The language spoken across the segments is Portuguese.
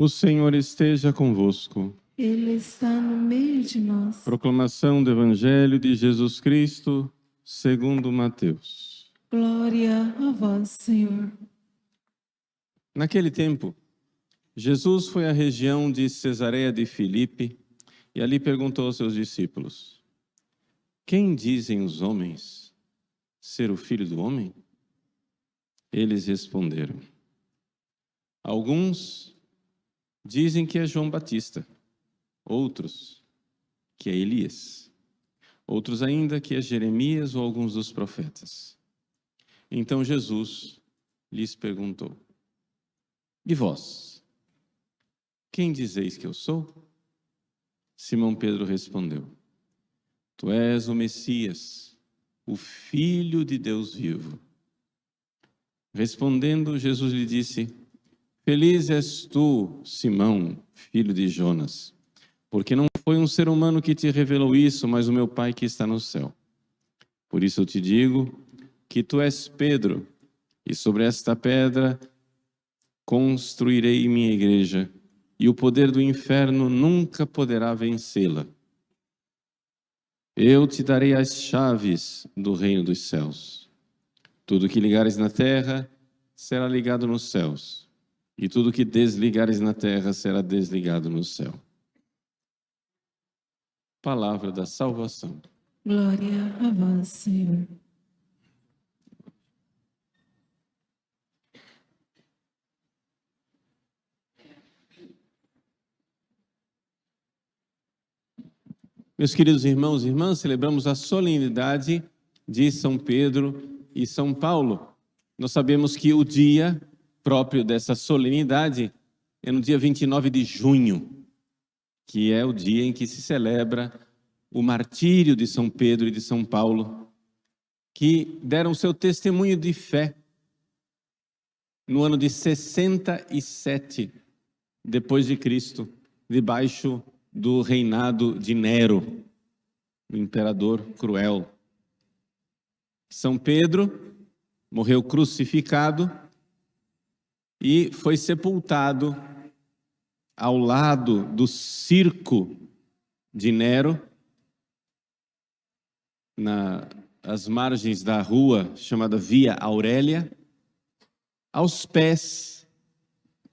O Senhor esteja convosco. Ele está no meio de nós. Proclamação do Evangelho de Jesus Cristo, segundo Mateus. Glória a vós, Senhor. Naquele tempo, Jesus foi à região de Cesareia de Filipe e ali perguntou aos seus discípulos: Quem dizem os homens ser o Filho do Homem? Eles responderam: Alguns dizem que é João Batista, outros que é Elias, outros ainda que é Jeremias ou alguns dos profetas. Então Jesus lhes perguntou: E vós, quem dizeis que eu sou? Simão Pedro respondeu: Tu és o Messias, o Filho de Deus vivo. Respondendo, Jesus lhe disse: Feliz és tu, Simão, filho de Jonas, porque não foi um ser humano que te revelou isso, mas o meu Pai que está no céu. Por isso eu te digo que tu és Pedro, e sobre esta pedra construirei minha igreja, e o poder do inferno nunca poderá vencê-la. Eu te darei as chaves do reino dos céus. Tudo que ligares na terra será ligado nos céus, e tudo que desligares na terra será desligado no céu. Palavra da salvação. Glória a vós, Senhor. Meus queridos irmãos e irmãs, celebramos a solenidade de São Pedro e São Paulo. Nós sabemos que o dia próprio dessa solenidade é no dia 29 de junho, que é o dia em que se celebra o martírio de São Pedro e de São Paulo, que deram seu testemunho de fé no ano de 67 depois de Cristo, debaixo do reinado de Nero, o imperador cruel. São Pedro morreu crucificado e foi sepultado ao lado do circo de Nero, nas margens da rua chamada Via Aurélia, aos pés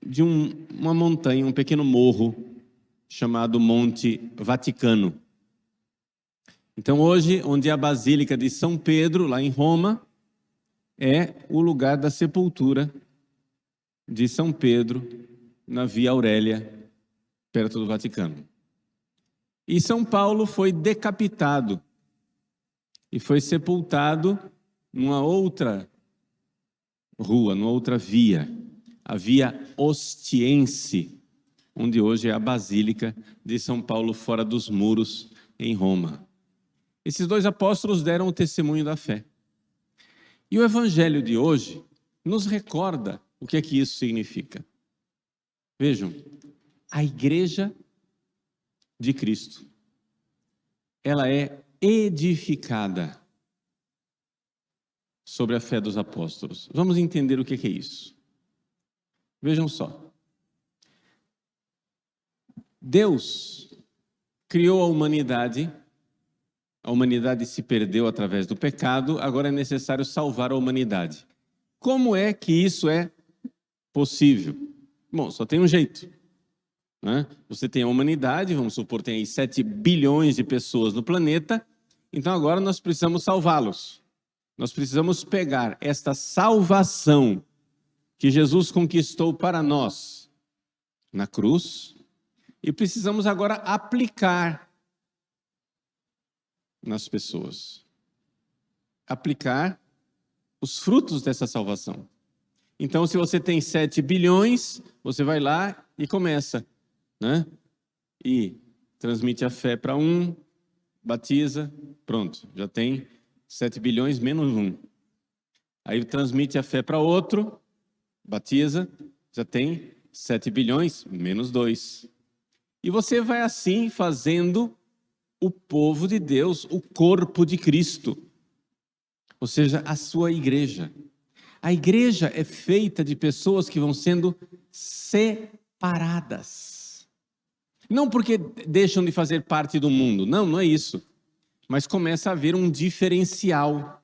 de uma montanha, um pequeno morro chamado Monte Vaticano. Então hoje, onde é a Basílica de São Pedro, lá em Roma, é o lugar da sepultura de São Pedro, na Via Aurélia, perto do Vaticano. E São Paulo foi decapitado e foi sepultado numa outra rua, numa outra via, a Via Ostiense, onde hoje é a Basílica de São Paulo, fora dos muros, em Roma. Esses dois apóstolos deram o testemunho da fé. E o Evangelho de hoje nos recorda o que é que isso significa. Vejam, a Igreja de Cristo, ela é edificada sobre a fé dos apóstolos. Vamos entender o que é isso. Vejam só. Deus criou a humanidade se perdeu através do pecado, agora é necessário salvar a humanidade. Como é que isso é possível? Bom, só tem um jeito, né? Você tem a humanidade, vamos supor, tem aí 7 bilhões de pessoas no planeta, então agora nós precisamos salvá-los. Nós precisamos pegar esta salvação que Jesus conquistou para nós na cruz e precisamos agora aplicar nas pessoas. Aplicar os frutos dessa salvação. Então, se você tem 7 bilhões, você vai lá e começa, né? E transmite a fé para um, batiza, pronto, já tem 7 bilhões menos 1. Aí transmite a fé para outro, batiza, já tem 7 bilhões menos 2. E você vai assim fazendo o povo de Deus, o corpo de Cristo, ou seja, a sua igreja. A igreja é feita de pessoas que vão sendo separadas. Não porque deixam de fazer parte do mundo, não é isso. Mas começa a haver um diferencial.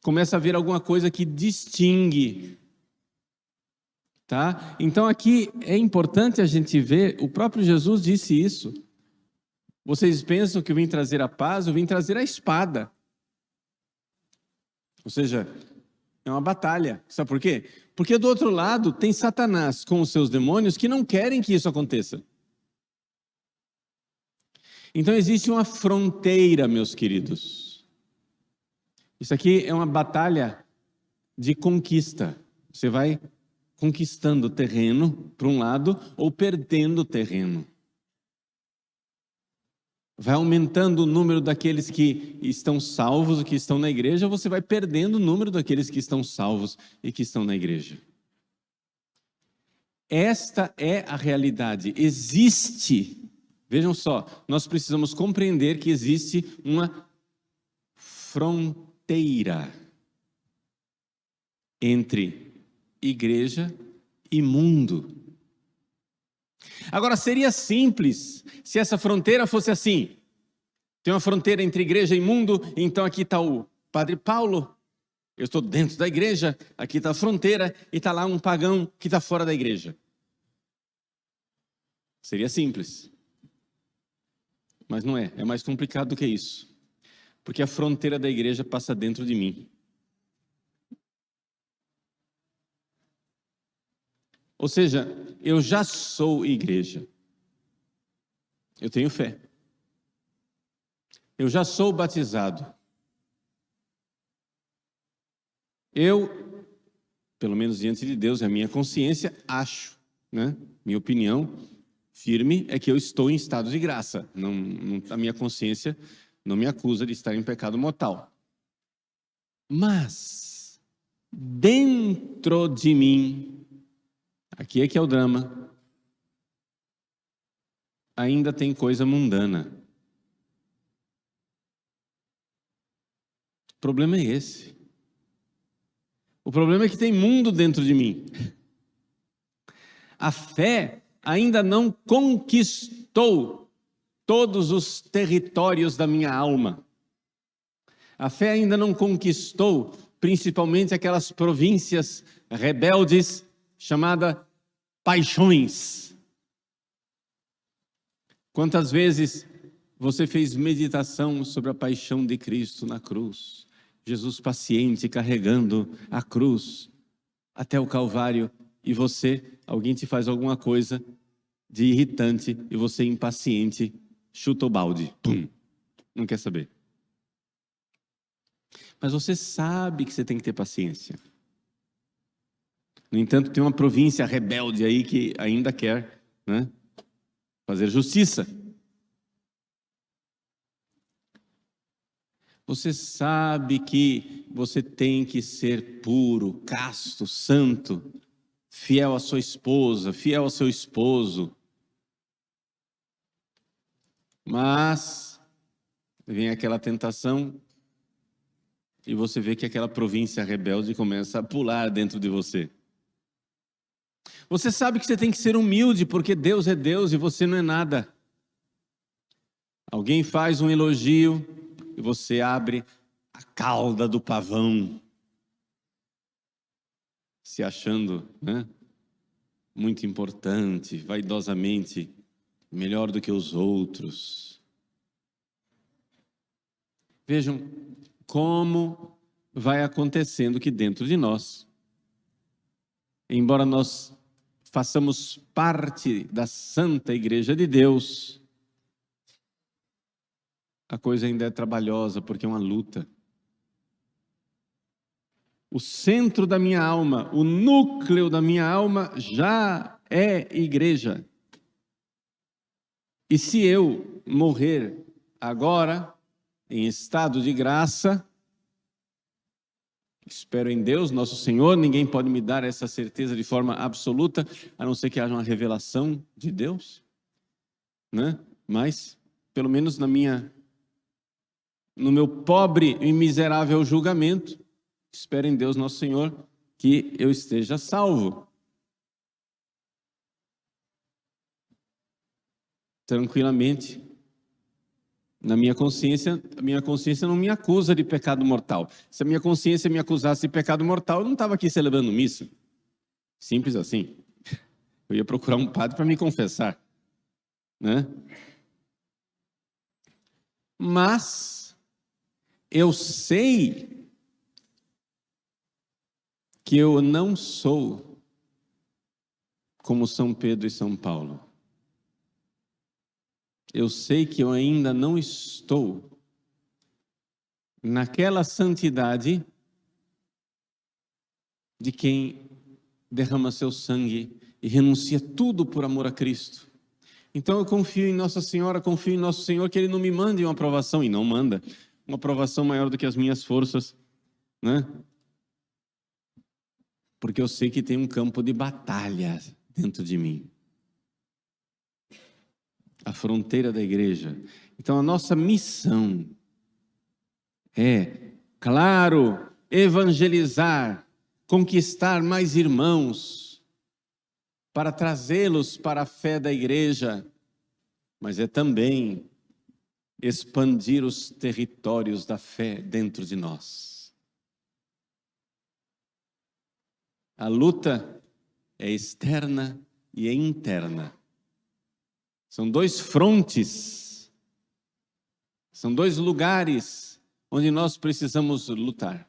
Começa a haver alguma coisa que distingue. Tá? Então aqui é importante a gente ver, o próprio Jesus disse isso. Vocês pensam que eu vim trazer a paz, eu vim trazer a espada. Ou seja, é uma batalha. Sabe por quê? Porque do outro lado tem Satanás com os seus demônios que não querem que isso aconteça. Então existe uma fronteira, meus queridos. Isso aqui é uma batalha de conquista. Você vai conquistando terreno para um lado ou perdendo terreno. Vai aumentando o número daqueles que estão salvos, que estão na igreja, ou você vai perdendo o número daqueles que estão salvos e que estão na igreja. Esta é a realidade. Existe, vejam só, nós precisamos compreender que existe uma fronteira entre igreja e mundo. Agora, seria simples se essa fronteira fosse assim. Tem uma fronteira entre igreja e mundo, então aqui está o Padre Paulo, eu estou dentro da igreja, aqui está a fronteira, e está lá um pagão que está fora da igreja. Seria simples. Mas não é, é mais complicado do que isso. Porque a fronteira da igreja passa dentro de mim. Ou seja, eu já sou igreja. Eu tenho fé. Eu já sou batizado. Eu, pelo menos diante de Deus, a minha consciência, acho, né? Minha opinião firme é que eu estou em estado de graça. A minha consciência não me acusa de estar em pecado mortal. Mas, dentro de mim, aqui é que é o drama, ainda tem coisa mundana. O problema é esse. O problema é que tem mundo dentro de mim. A fé ainda não conquistou todos os territórios da minha alma. A fé ainda não conquistou, principalmente aquelas províncias rebeldes chamadas paixões. Quantas vezes você fez meditação sobre a paixão de Cristo na cruz? Jesus paciente, carregando a cruz até o Calvário, e alguém te faz alguma coisa de irritante, e você impaciente, chuta o balde, pum, não quer saber. Mas você sabe que você tem que ter paciência. No entanto, tem uma província rebelde aí que ainda quer, né, fazer justiça. Você sabe que você tem que ser puro, casto, santo, fiel à sua esposa, fiel ao seu esposo. Mas vem aquela tentação e você vê que aquela província rebelde começa a pular dentro de você. Você sabe que você tem que ser humilde, porque Deus é Deus e você não é nada. Alguém faz um elogio e você abre a cauda do pavão, se achando, né, muito importante, vaidosamente melhor do que os outros. Vejam como vai acontecendo que dentro de nós, embora nós façamos parte da Santa Igreja de Deus, a coisa ainda é trabalhosa, porque é uma luta. O centro da minha alma, o núcleo da minha alma já é igreja. E se eu morrer agora, em estado de graça, espero em Deus, nosso Senhor, ninguém pode me dar essa certeza de forma absoluta, a não ser que haja uma revelação de Deus, né? Mas, pelo menos no meu pobre e miserável julgamento, espero em Deus, nosso Senhor, que eu esteja salvo. tranquilamente. Na minha consciência, a minha consciência não me acusa de pecado mortal. Se a minha consciência me acusasse de pecado mortal, eu não estava aqui celebrando missa. Simples assim. Eu ia procurar um padre para me confessar, né? Mas eu sei que eu não sou como São Pedro e São Paulo. Eu sei que eu ainda não estou naquela santidade de quem derrama seu sangue e renuncia tudo por amor a Cristo. Então eu confio em Nossa Senhora, confio em Nosso Senhor que Ele não me mande uma aprovação, e não manda, uma aprovação maior do que as minhas forças, né? Porque eu sei que tem um campo de batalha dentro de mim. A fronteira da igreja. Então a nossa missão é, claro, evangelizar, conquistar mais irmãos, para trazê-los para a fé da igreja, mas é também expandir os territórios da fé dentro de nós. A luta é externa e é interna. São dois frontes, são dois lugares onde nós precisamos lutar.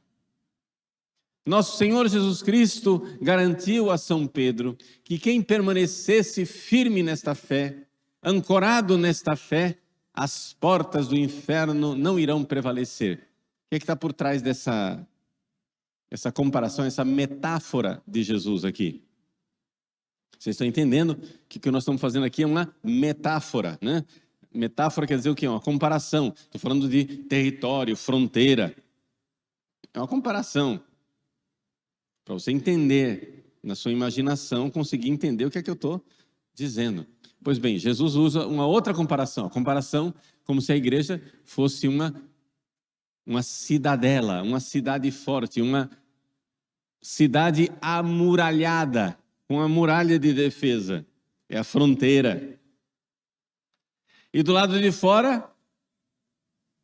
Nosso Senhor Jesus Cristo garantiu a São Pedro que quem permanecesse firme nesta fé, ancorado nesta fé, as portas do inferno não irão prevalecer. O que está por trás dessa comparação, essa metáfora de Jesus aqui? Vocês estão entendendo que o que nós estamos fazendo aqui é uma metáfora, né? Metáfora quer dizer o quê? Uma comparação. Estou falando de território, fronteira. É uma comparação. Para você entender, na sua imaginação, conseguir entender o que é que eu estou dizendo. Pois bem, Jesus usa uma outra comparação. A comparação como se a igreja fosse uma cidadela, uma cidade forte, uma cidade amuralhada, com a muralha de defesa. É a fronteira. E do lado de fora,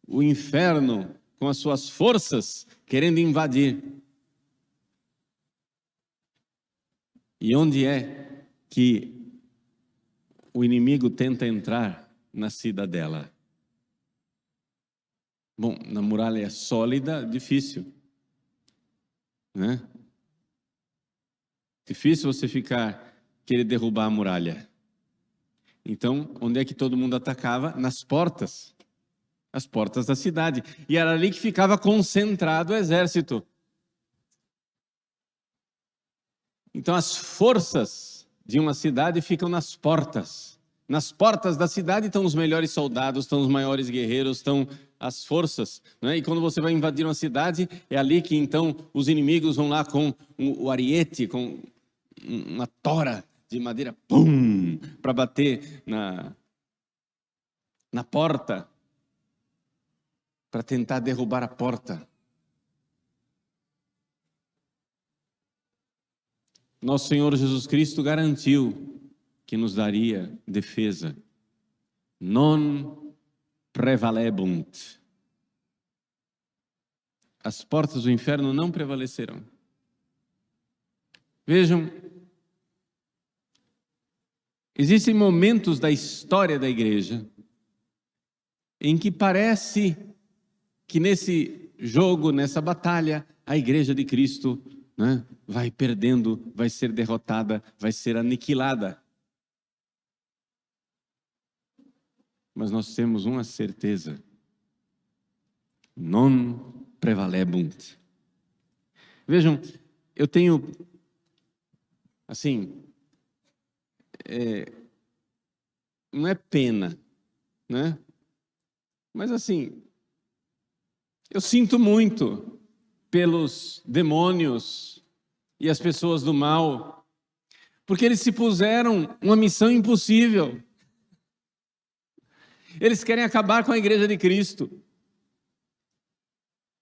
o inferno, com as suas forças, querendo invadir. E onde é que o inimigo tenta entrar na cidadela? Bom, na muralha sólida, difícil, né? Difícil você querer derrubar a muralha. Então, onde é que todo mundo atacava? Nas portas. As portas da cidade. E era ali que ficava concentrado o exército. Então, as forças de uma cidade ficam nas portas. Nas portas da cidade estão os melhores soldados, estão os maiores guerreiros, estão as forças, né? E quando você vai invadir uma cidade, é ali que então os inimigos vão lá com o ariete, com uma tora de madeira, pum, para bater na porta, para tentar derrubar a porta. Nosso Senhor Jesus Cristo garantiu que nos daria defesa. Non prevalebunt. As portas do inferno não prevalecerão. Vejam, existem momentos da história da igreja em que parece que nesse jogo, nessa batalha, a igreja de Cristo, né, vai perdendo, vai ser derrotada, vai ser aniquilada. Mas nós temos uma certeza: non prevalebunt. Vejam, eu tenho, assim, não é pena, né? Mas assim, eu sinto muito pelos demônios e as pessoas do mal, porque eles se puseram uma missão impossível. Eles querem acabar com a igreja de Cristo.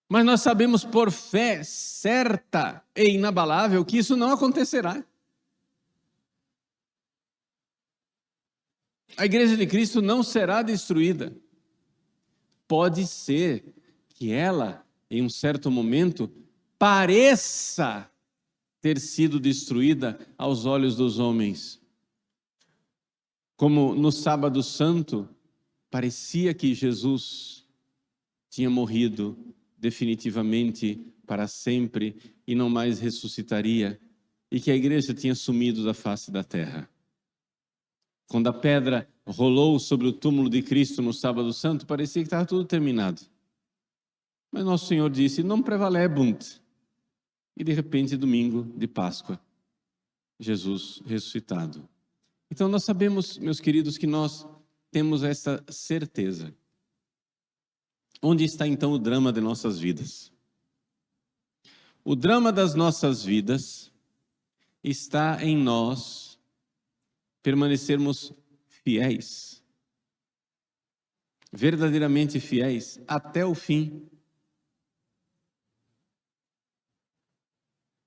Mas nós sabemos por fé certa e inabalável que isso não acontecerá. A igreja de Cristo não será destruída. Pode ser que ela, em um certo momento, pareça ter sido destruída aos olhos dos homens. Como no Sábado Santo, parecia que Jesus tinha morrido definitivamente para sempre e não mais ressuscitaria, e que a igreja tinha sumido da face da terra. Quando a pedra rolou sobre o túmulo de Cristo no Sábado Santo, parecia que estava tudo terminado. Mas nosso Senhor disse, non prevalebunt. E de repente, domingo de Páscoa, Jesus ressuscitado. Então nós sabemos, meus queridos, que nós temos essa certeza. Onde está então o drama de nossas vidas? O drama das nossas vidas está em nós permanecermos fiéis, verdadeiramente fiéis até o fim.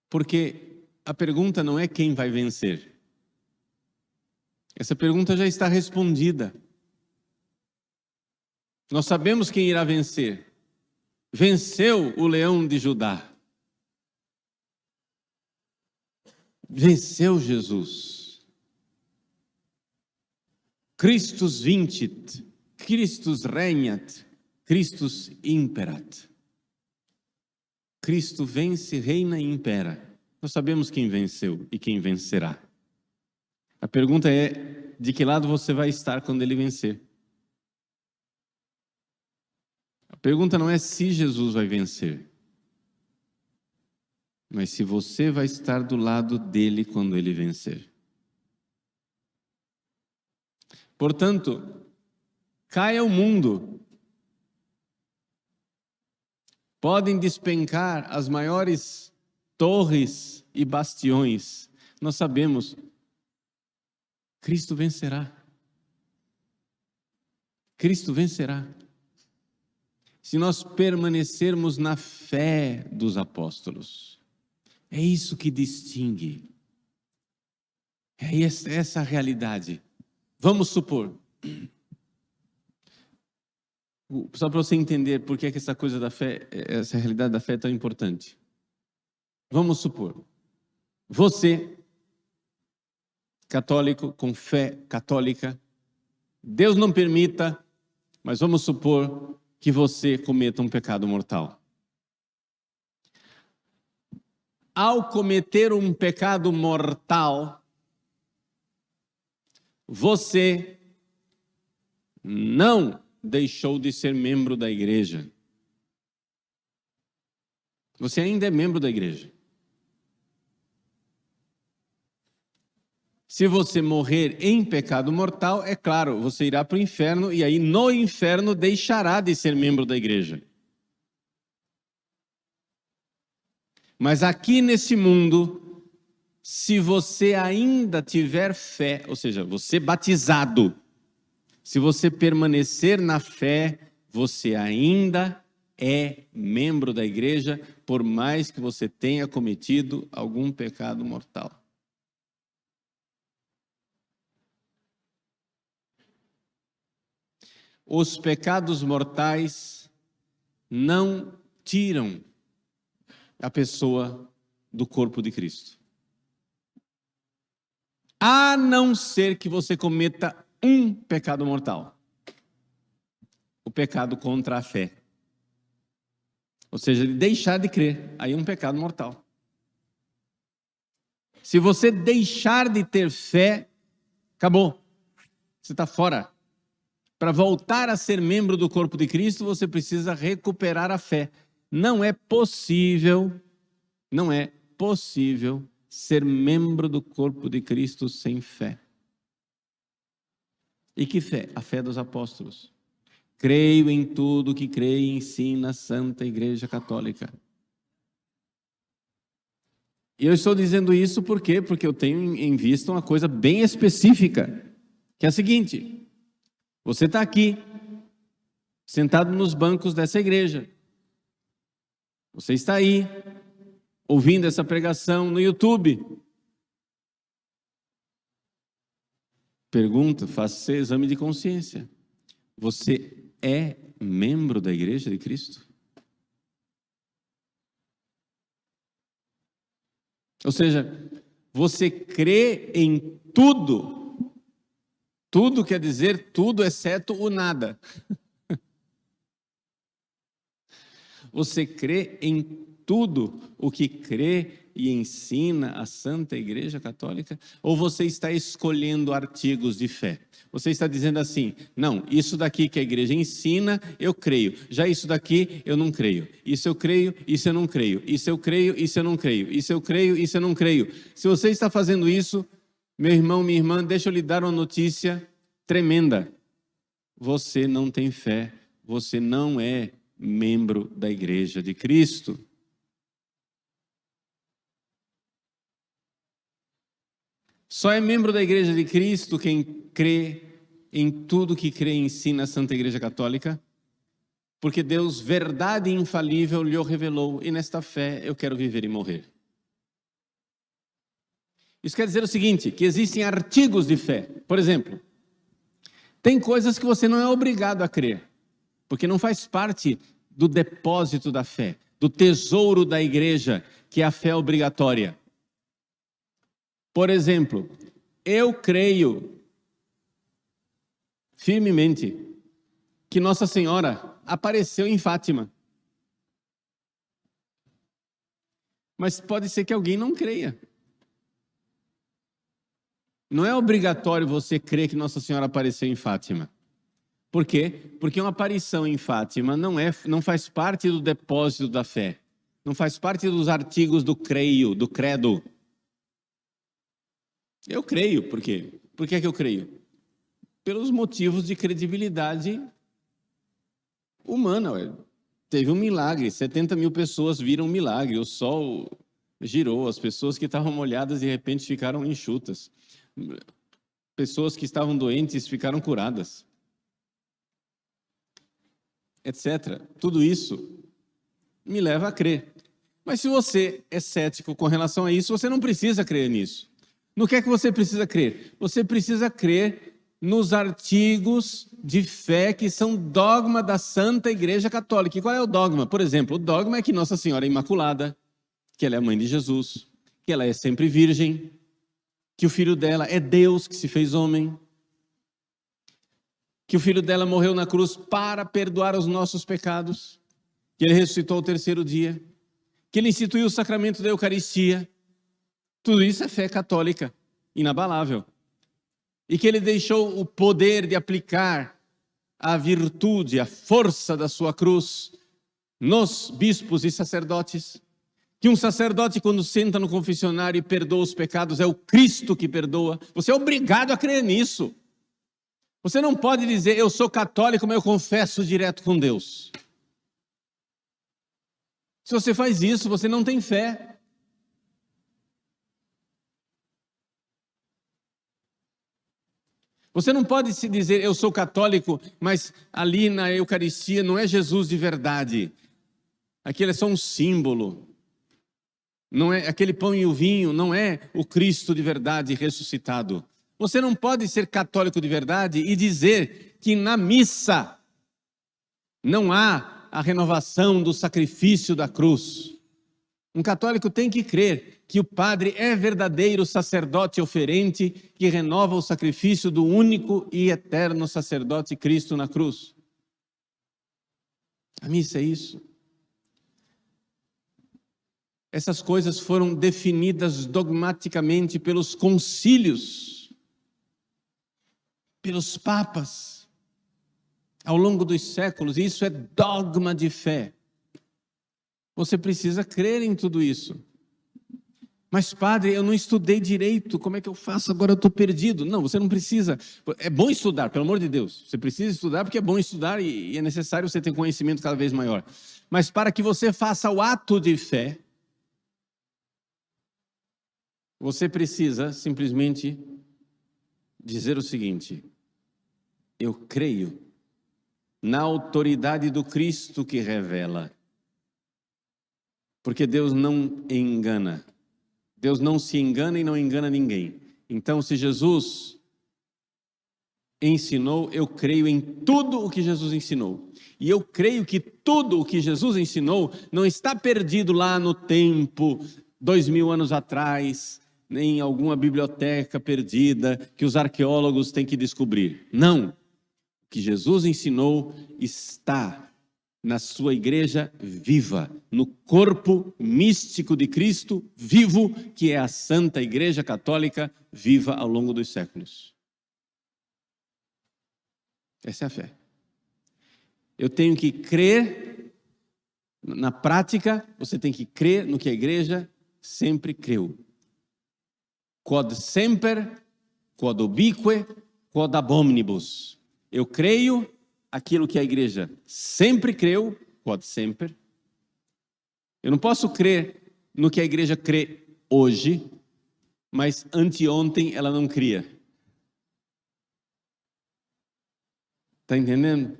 Porque a pergunta não é quem vai vencer. Essa pergunta já está respondida. Nós sabemos quem irá vencer. Venceu o leão de Judá. Venceu Jesus. Christus vincit, Christus regnat, Christus imperat. Cristo vence, reina e impera. Nós sabemos quem venceu e quem vencerá. A pergunta é, de que lado você vai estar quando ele vencer? A pergunta não é se Jesus vai vencer, mas se você vai estar do lado dele quando ele vencer. Portanto, caia o mundo. Podem despencar as maiores torres e bastiões. Nós sabemos, Cristo vencerá. Cristo vencerá. Se nós permanecermos na fé dos apóstolos. É isso que distingue. É essa a realidade. Vamos supor, só para você entender por que essa coisa da fé, essa realidade da fé é tão importante. Vamos supor, você, católico, com fé católica, Deus não permita, mas vamos supor que você cometa um pecado mortal. Ao cometer um pecado mortal, você não deixou de ser membro da igreja. Você ainda é membro da igreja. Se você morrer em pecado mortal, é claro, você irá para o inferno e aí no inferno deixará de ser membro da igreja. Mas aqui nesse mundo, se você ainda tiver fé, ou seja, você batizado, se você permanecer na fé, você ainda é membro da igreja, por mais que você tenha cometido algum pecado mortal. Os pecados mortais não tiram a pessoa do corpo de Cristo. A não ser que você cometa um pecado mortal. O pecado contra a fé. Ou seja, de deixar de crer. Aí é um pecado mortal. Se você deixar de ter fé, acabou. Você está fora. Para voltar a ser membro do corpo de Cristo, você precisa recuperar a fé. Não é possível ser membro do corpo de Cristo sem fé. E que fé? A fé dos apóstolos. Creio em tudo que creio e ensina a Santa Igreja Católica. E eu estou dizendo isso por quê? Porque eu tenho em vista uma coisa bem específica, que é a seguinte: você está aqui, sentado nos bancos dessa igreja. Você está aí, ouvindo essa pregação no YouTube. Pergunta, faça exame de consciência. Você é membro da Igreja de Cristo? Ou seja, você crê em tudo. Tudo quer dizer tudo exceto o nada. Você crê em tudo o que crê e ensina a Santa Igreja Católica? Ou você está escolhendo artigos de fé? Você está dizendo assim, não, isso daqui que a igreja ensina, eu creio. Já isso daqui, eu não creio. Isso eu creio, isso eu não creio. Isso eu creio, isso eu não creio. Isso eu creio, isso eu não creio. Se você está fazendo isso, meu irmão, minha irmã, deixa eu lhe dar uma notícia tremenda. Você não tem fé. Você não é membro da Igreja de Cristo. Só é membro da Igreja de Cristo quem crê em tudo que crê e ensina a Santa Igreja Católica, porque Deus, verdade infalível, lhe revelou, e nesta fé eu quero viver e morrer. Isso quer dizer o seguinte, que existem artigos de fé. Por exemplo, tem coisas que você não é obrigado a crer, porque não faz parte do depósito da fé, do tesouro da igreja, que é a fé obrigatória. Por exemplo, eu creio firmemente que Nossa Senhora apareceu em Fátima. Mas pode ser que alguém não creia. Não é obrigatório você crer que Nossa Senhora apareceu em Fátima. Por quê? Porque uma aparição em Fátima não faz parte do depósito da fé. Não faz parte dos artigos do credo. Eu creio, por quê? Por que é que eu creio? Pelos motivos de credibilidade humana. Ué. Teve um milagre, 70 mil pessoas viram um milagre, o sol girou, as pessoas que estavam molhadas de repente ficaram enxutas. Pessoas que estavam doentes ficaram curadas. Etc. Tudo isso me leva a crer. Mas se você é cético com relação a isso, você não precisa crer nisso. No que é que você precisa crer? Você precisa crer nos artigos de fé que são dogma da Santa Igreja Católica. E qual é o dogma? Por exemplo, o dogma é que Nossa Senhora é Imaculada, que ela é a mãe de Jesus, que ela é sempre virgem, que o filho dela é Deus que se fez homem, que o filho dela morreu na cruz para perdoar os nossos pecados, que ele ressuscitou ao terceiro dia, que ele instituiu o sacramento da Eucaristia. Tudo isso é fé católica, inabalável. E que ele deixou o poder de aplicar a virtude, a força da sua cruz nos bispos e sacerdotes. Que um sacerdote, quando senta no confessionário e perdoa os pecados, é o Cristo que perdoa. Você é obrigado a crer nisso. Você não pode dizer, eu sou católico, mas eu confesso direto com Deus. Se você faz isso, você não tem fé. Você não pode se dizer, eu sou católico, mas ali na Eucaristia não é Jesus de verdade. Aquilo é só um símbolo. Não é, aquele pão e o vinho não é o Cristo de verdade ressuscitado. Você não pode ser católico de verdade e dizer que na missa não há a renovação do sacrifício da cruz. Um católico tem que crer que o padre é verdadeiro sacerdote oferente que renova o sacrifício do único e eterno sacerdote Cristo na cruz. A missa é isso. Essas coisas foram definidas dogmaticamente pelos concílios, pelos papas, ao longo dos séculos. E isso é dogma de fé. Você precisa crer em tudo isso. Mas, padre, eu não estudei direito, como é que eu faço agora? Eu estou perdido. Não, você não precisa. É bom estudar, pelo amor de Deus. Você precisa estudar porque é bom estudar e é necessário você ter conhecimento cada vez maior. Mas para que você faça o ato de fé, você precisa simplesmente dizer o seguinte: eu creio na autoridade do Cristo que revela. Porque Deus não engana. Deus não se engana e não engana ninguém. Então, se Jesus ensinou, eu creio em tudo o que Jesus ensinou. E eu creio que tudo o que Jesus ensinou não está perdido lá no tempo, 2000 anos atrás, nem em alguma biblioteca perdida que os arqueólogos têm que descobrir. Não. O que Jesus ensinou está na sua igreja viva, no corpo místico de Cristo vivo, que é a Santa Igreja Católica viva ao longo dos séculos. Essa é a fé. Eu tenho que crer, na prática, você tem que crer no que a igreja sempre creu. Quod semper, quod ubique, quod ab omnibus. Eu creio aquilo que a igreja sempre creu, quod semper. Eu não posso crer no que a igreja crê hoje, mas anteontem ela não cria. Está entendendo?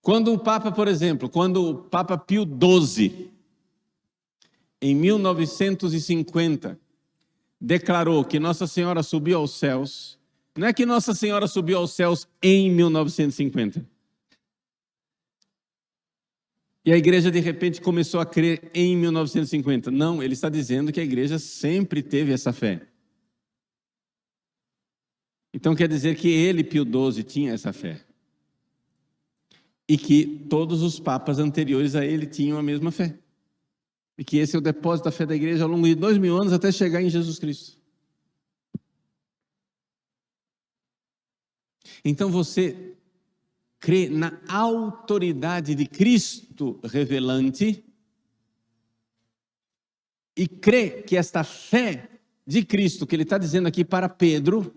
Quando o Papa, por exemplo, quando o Papa Pio XII, em 1950, declarou que Nossa Senhora subiu aos céus, não é que Nossa Senhora subiu aos céus em 1950. E a igreja de repente começou a crer em 1950. Não, ele está dizendo que a igreja sempre teve essa fé. Então quer dizer que ele, Pio XII, tinha essa fé. E que todos os papas anteriores a ele tinham a mesma fé. E que esse é o depósito da fé da igreja ao longo de 2000 anos até chegar em Jesus Cristo. Então você crê na autoridade de Cristo revelante e crê que esta fé de Cristo, que ele está dizendo aqui para Pedro,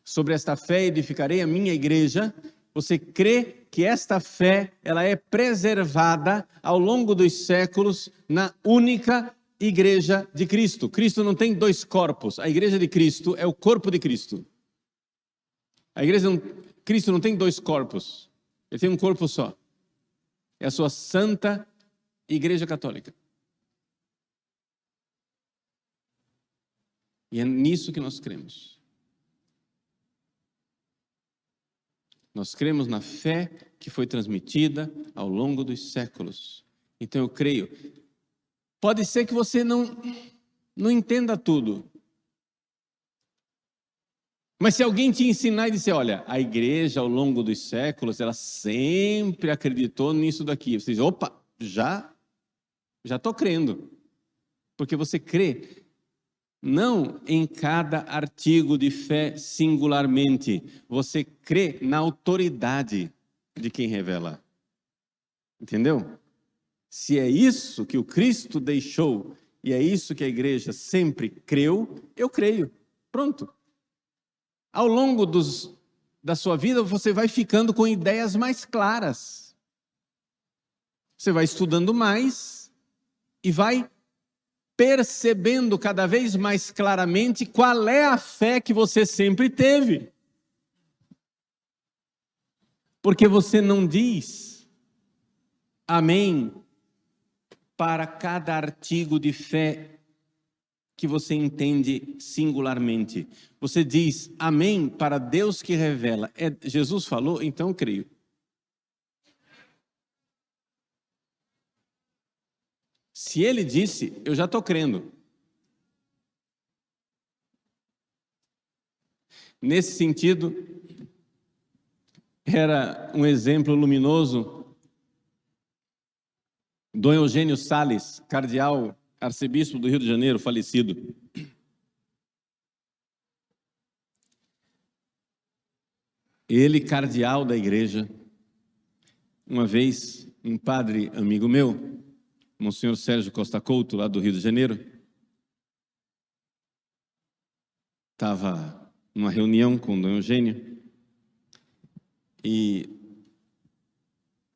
sobre esta fé edificarei a minha igreja, você crê que esta fé ela é preservada ao longo dos séculos na única igreja de Cristo. Cristo não tem dois corpos, a igreja de Cristo é o corpo de Cristo. Cristo não tem dois corpos, ele tem um corpo só. É a sua santa igreja católica. E é nisso que nós cremos. Nós cremos na fé que foi transmitida ao longo dos séculos. Então eu creio. Pode ser que você não entenda tudo. Mas se alguém te ensinar e disser, olha, a igreja ao longo dos séculos, ela sempre acreditou nisso daqui. Você diz, opa, já estou crendo. Porque você crê não em cada artigo de fé singularmente. Você crê na autoridade de quem revela. Entendeu? Se é isso que o Cristo deixou e é isso que a igreja sempre creu, eu creio. Pronto. Ao longo da sua vida, você vai ficando com ideias mais claras. Você vai estudando mais e vai percebendo cada vez mais claramente qual é a fé que você sempre teve. Porque você não diz amém para cada artigo de fé que você entende singularmente. Você diz amém para Deus que revela. Jesus falou, então eu creio. Se ele disse, eu já estou crendo. Nesse sentido, era um exemplo luminoso Dom Eugênio Sales, cardeal, arcebispo do Rio de Janeiro, falecido. Ele, cardeal da igreja, uma vez, um padre amigo meu, Monsenhor Sérgio Costa Couto, lá do Rio de Janeiro, estava numa reunião com o Dom Eugênio e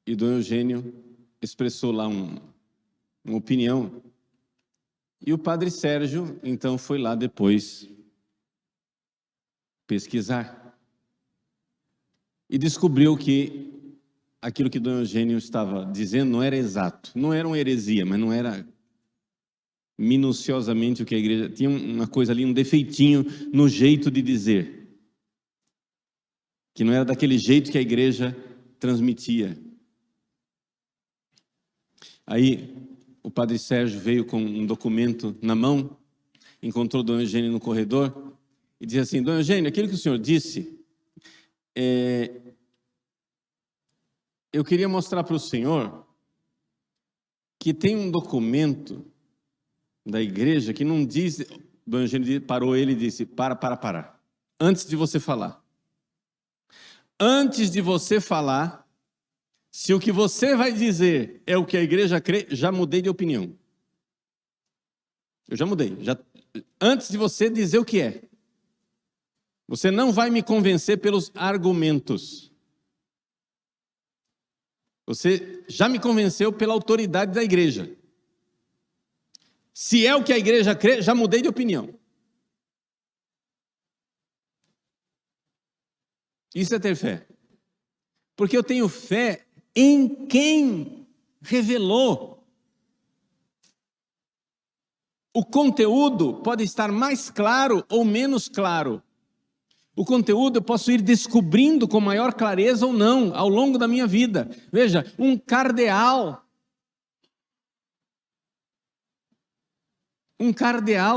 Dom Eugênio expressou lá uma opinião e o padre Sérgio, então, foi lá depois pesquisar e descobriu que aquilo que Dom Eugênio estava dizendo não era exato, não era uma heresia, mas não minuciosamente o que a igreja... Tinha uma coisa ali, um defeitinho no jeito de dizer, que não era daquele jeito que a igreja transmitia. Aí o padre Sérgio veio com um documento na mão, encontrou Dom Eugênio no corredor e disse assim: Dom Eugênio, aquilo que o senhor disse, eu queria mostrar para o senhor que tem um documento da igreja que não diz... Dom Eugênio parou ele e disse: para. Antes de você falar. Antes de você falar, se o que você vai dizer é o que a igreja crê, já mudei de opinião. Eu já mudei. Antes de você dizer o que é. Você não vai me convencer pelos argumentos. Você já me convenceu pela autoridade da igreja. Se é o que a igreja crê, já mudei de opinião. Isso é ter fé. Porque eu tenho fé em quem revelou. O conteúdo pode estar mais claro ou menos claro. O conteúdo eu posso ir descobrindo com maior clareza ou não ao longo da minha vida. Veja, um cardeal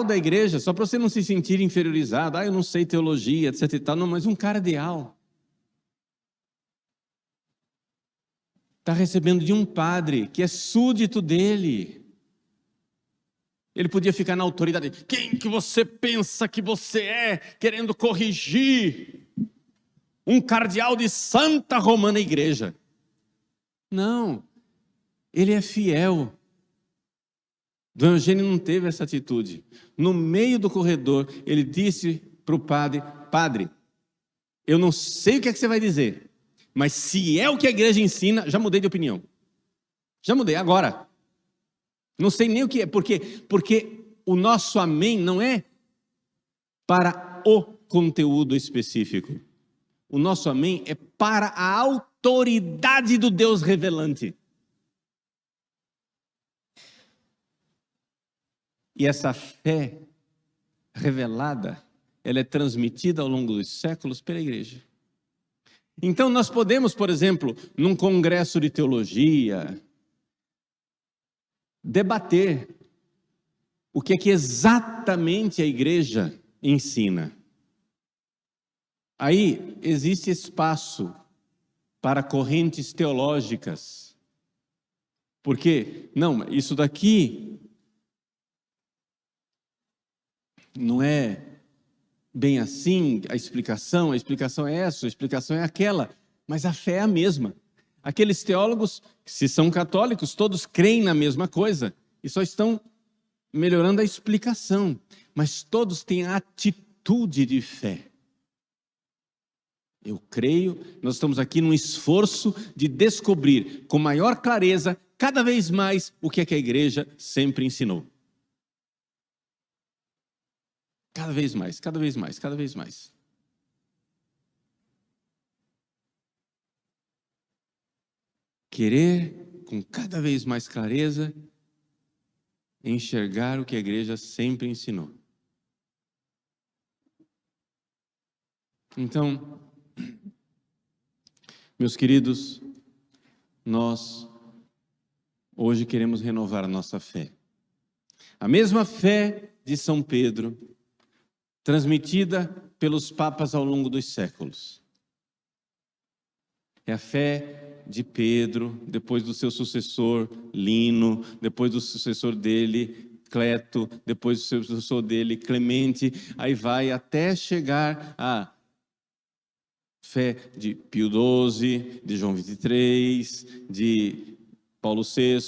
da igreja, só para você não se sentir inferiorizado, eu não sei teologia, etc e tal, não, mas um cardeal está recebendo de um padre que é súdito dele. Ele podia ficar na autoridade. Quem que você pensa que você é, querendo corrigir um cardeal de Santa Romana Igreja? Não, ele é fiel. Dom Eugênio não teve essa atitude. No meio do corredor, ele disse para o padre: Padre, eu não sei o que é que você vai dizer, mas se é o que a igreja ensina, já mudei de opinião. Já mudei, agora. Não sei nem o que é, porque o nosso amém não é para o conteúdo específico. O nosso amém é para a autoridade do Deus revelante. E essa fé revelada, ela é transmitida ao longo dos séculos pela igreja. Então nós podemos, por exemplo, num congresso de teologia, debater o que é que exatamente a igreja ensina. Aí existe espaço para correntes teológicas. Porque, não, isso daqui não é bem assim, a explicação é essa, a explicação é aquela, mas a fé é a mesma. Aqueles teólogos, se são católicos, todos creem na mesma coisa e só estão melhorando a explicação, mas todos têm a atitude de fé. Eu creio, nós estamos aqui num esforço de descobrir com maior clareza, cada vez mais, o que é que a igreja sempre ensinou. Cada vez mais, cada vez mais, cada vez mais. Querer, com cada vez mais clareza, enxergar o que a igreja sempre ensinou. Então, meus queridos, nós hoje queremos renovar a nossa fé. A mesma fé de São Pedro, transmitida pelos papas ao longo dos séculos. É a fé de Pedro, depois do seu sucessor Lino, depois do sucessor dele Cleto, depois do seu sucessor dele Clemente, aí vai até chegar a fé de Pio XII, de João XXIII, de Paulo VI,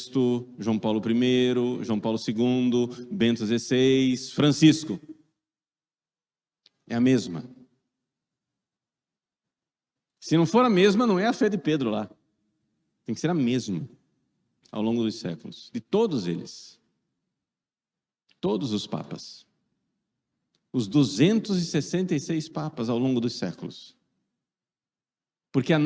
João Paulo I, João Paulo II, Bento XVI, Francisco. É a mesma. Se não for a mesma, não é a fé de Pedro lá. Tem que ser a mesma ao longo dos séculos, de todos eles. Todos os papas. Os 266 papas ao longo dos séculos. Porque o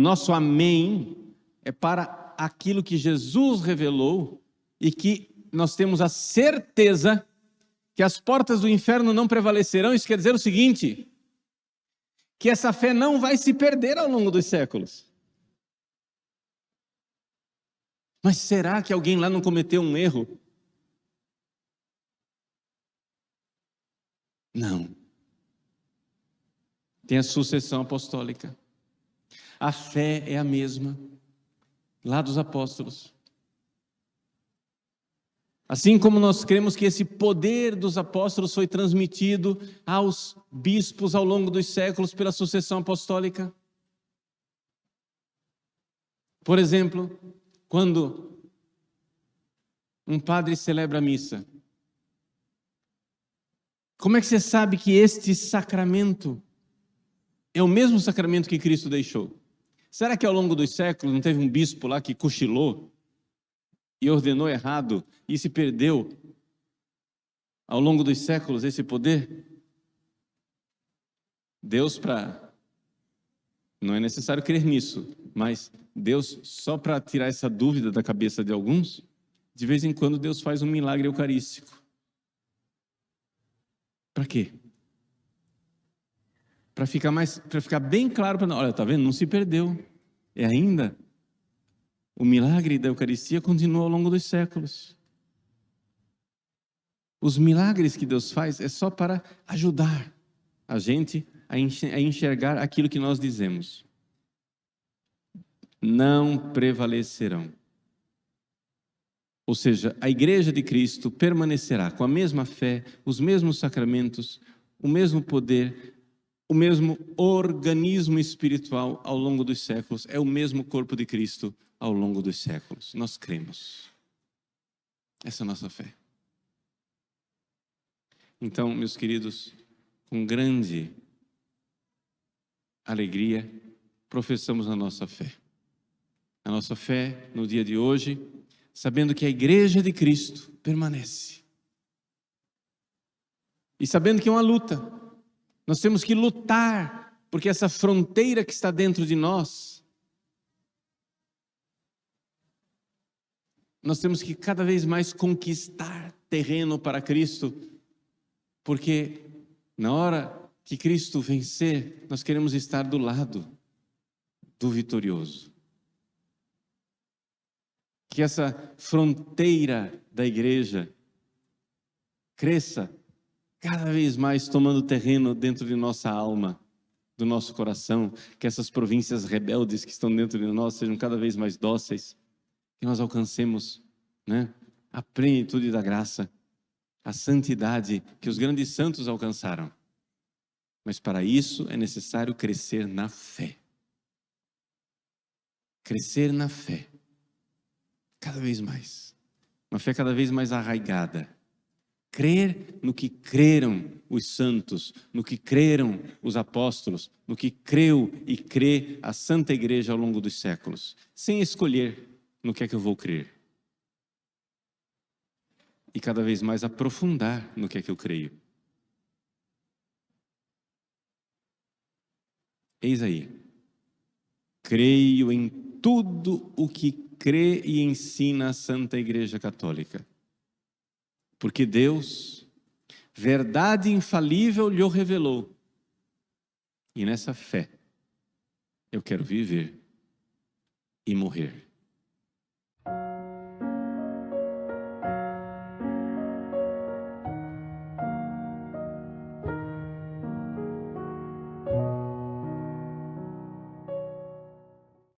nosso amém é para aquilo que Jesus revelou e que nós temos a certeza que as portas do inferno não prevalecerão, isso quer dizer o seguinte, que essa fé não vai se perder ao longo dos séculos. Mas será que alguém lá não cometeu um erro? Não. Tem a sucessão apostólica. A fé é a mesma lá dos apóstolos. Assim como nós cremos que esse poder dos apóstolos foi transmitido aos bispos ao longo dos séculos pela sucessão apostólica. Por exemplo, quando um padre celebra a missa, como é que você sabe que este sacramento é o mesmo sacramento que Cristo deixou? Será que ao longo dos séculos não teve um bispo lá que cochilou e ordenou errado e se perdeu ao longo dos séculos esse poder? Não é necessário crer nisso, mas Deus, só para tirar essa dúvida da cabeça de alguns, de vez em quando Deus faz um milagre eucarístico. Para quê? Para ficar bem claro para nós, olha, tá vendo? Não se perdeu. É ainda o milagre da Eucaristia continua ao longo dos séculos. Os milagres que Deus faz é só para ajudar a gente a enxergar aquilo que nós dizemos. Não prevalecerão. Ou seja, a Igreja de Cristo permanecerá com a mesma fé, os mesmos sacramentos, o mesmo poder, o mesmo organismo espiritual ao longo dos séculos. É o mesmo corpo de Cristo ao longo dos séculos. Nós cremos. Essa é a nossa fé. Então, meus queridos, com grande alegria, professamos a nossa fé. A nossa fé no dia de hoje, sabendo que a Igreja de Cristo permanece. E sabendo que é uma luta. Nós temos que lutar, porque essa fronteira que está dentro de nós, nós temos que cada vez mais conquistar terreno para Cristo, porque na hora que Cristo vencer, nós queremos estar do lado do vitorioso. Que essa fronteira da igreja cresça cada vez mais, tomando terreno dentro de nossa alma, do nosso coração, que essas províncias rebeldes que estão dentro de nós sejam cada vez mais dóceis, que nós alcancemos, a plenitude da graça, a santidade que os grandes santos alcançaram. Mas para isso é necessário crescer na fé. Crescer na fé. Cada vez mais. Uma fé cada vez mais arraigada. Crer no que creram os santos, no que creram os apóstolos, no que creu e crê a Santa Igreja ao longo dos séculos, sem escolher no que é que eu vou crer. E cada vez mais aprofundar no que é que eu creio. Eis aí. Creio em tudo o que crê e ensina a Santa Igreja Católica. Porque Deus, verdade infalível, lhe revelou. E nessa fé, eu quero viver e morrer.